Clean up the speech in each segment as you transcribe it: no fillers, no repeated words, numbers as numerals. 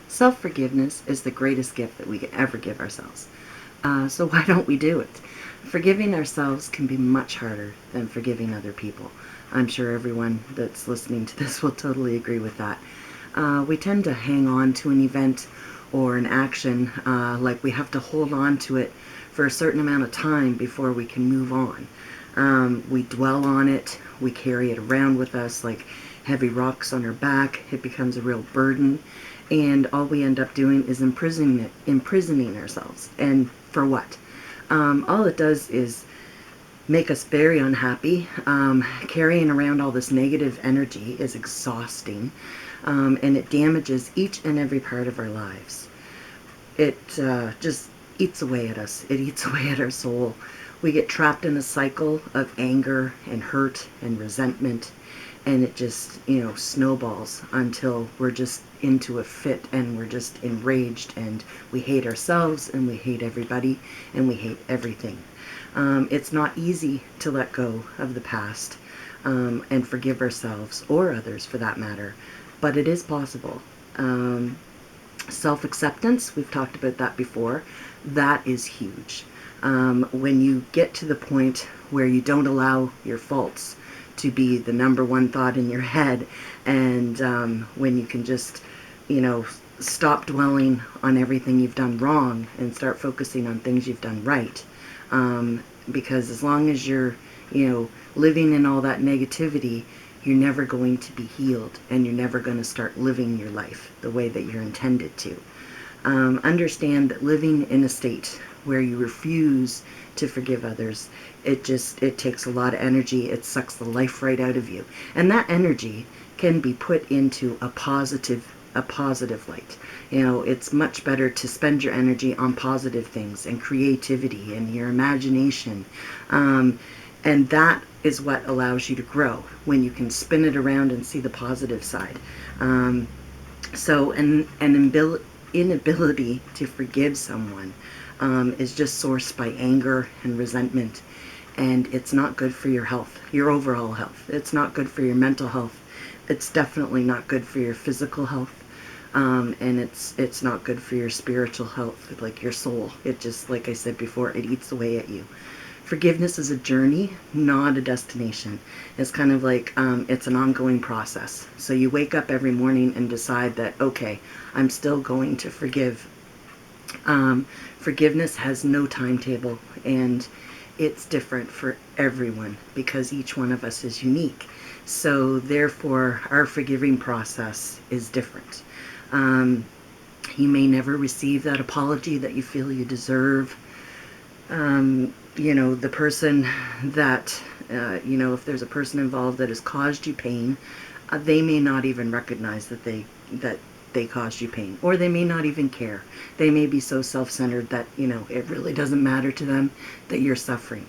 Self-forgiveness is the greatest gift that we can ever give ourselves. So why don't we do it? Forgiving ourselves can be much harder than forgiving other people. I'm sure everyone that's listening to this will totally agree with that. We tend to hang on to an event or an action like we have to hold on to it for a certain amount of time before we can move on. We dwell on it, we carry it around with us like heavy rocks on our back. It becomes a real burden, and all we end up doing is imprisoning ourselves. And for what? All it does is make us very unhappy. Carrying around all this negative energy is exhausting, and it damages each and every part of our lives. It just eats away at us. It eats away at our soul. We get trapped in a cycle of anger and hurt and resentment, and it just, snowballs until we're just into a fit and we're just enraged and we hate ourselves and we hate everybody and we hate everything. It's not easy to let go of the past and forgive ourselves or others for that matter, but it is possible. Self-acceptance, we've talked about that before, that is huge. When you get to the point where you don't allow your faults to be the number one thought in your head, and when you can just, stop dwelling on everything you've done wrong and start focusing on things you've done right. Because as long as you're, living in all that negativity, you're never going to be healed, and you're never going to start living your life the way that you're intended to. Understand that living in a state where you refuse to forgive others, it takes a lot of energy. It sucks the life right out of you. And that energy can be put into a positive light. It's much better to spend your energy on positive things and creativity and your imagination. And that is what allows you to grow, when you can spin it around and see the positive side. So an inability to forgive someone is just sourced by anger and resentment, and it's not good for your health, your overall health. It's not good for your mental health. It's definitely not good for your physical health, and it's not good for your spiritual health, like your soul. It just, like I said before, it eats away at you. Forgiveness is a journey, not a destination. It's kind of like, it's an ongoing process. So you wake up every morning and decide that, okay, I'm still going to forgive. Forgiveness has no timetable, and it's different for everyone because each one of us is unique. So therefore, our forgiving process is different. You may never receive that apology that you feel you deserve. The person that, if there's a person involved that has caused you pain, they may not even recognize that they caused you pain, or they may not even care. They may be so self-centered that, it really doesn't matter to them that you're suffering.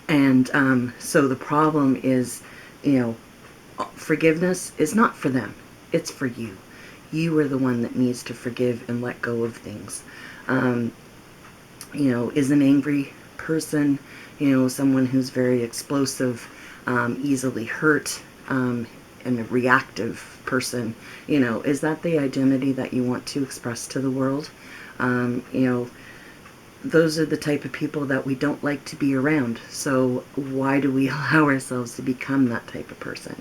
And so the problem is, forgiveness is not for them. It's for you. You are the one that needs to forgive and let go of things. Is an angry person, someone who's very explosive, easily hurt, and a reactive person, is that the identity that you want to express to the world? Those are the type of people that we don't like to be around. So why do we allow ourselves to become that type of person?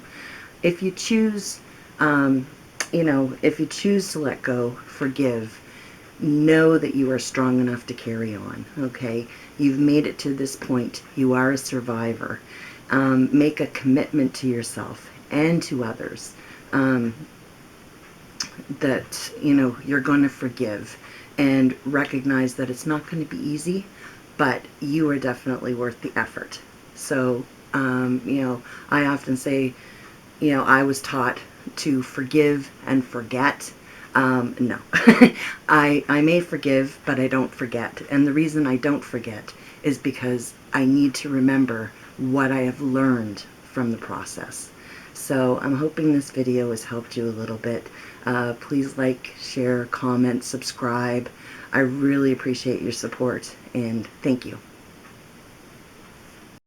If you choose, if you choose to let go, forgive, know that you are strong enough to carry on, okay? You've made it to this point. You are a survivor. Make a commitment to yourself and to others that, you're going to forgive, and recognize that it's not going to be easy, but you are definitely worth the effort. So, I often say, I was taught to forgive and forget. No. I may forgive, but I don't forget. And the reason I don't forget is because I need to remember what I have learned from the process. So I'm hoping this video has helped you a little bit. Please like, share, comment, subscribe. I really appreciate your support, and thank you.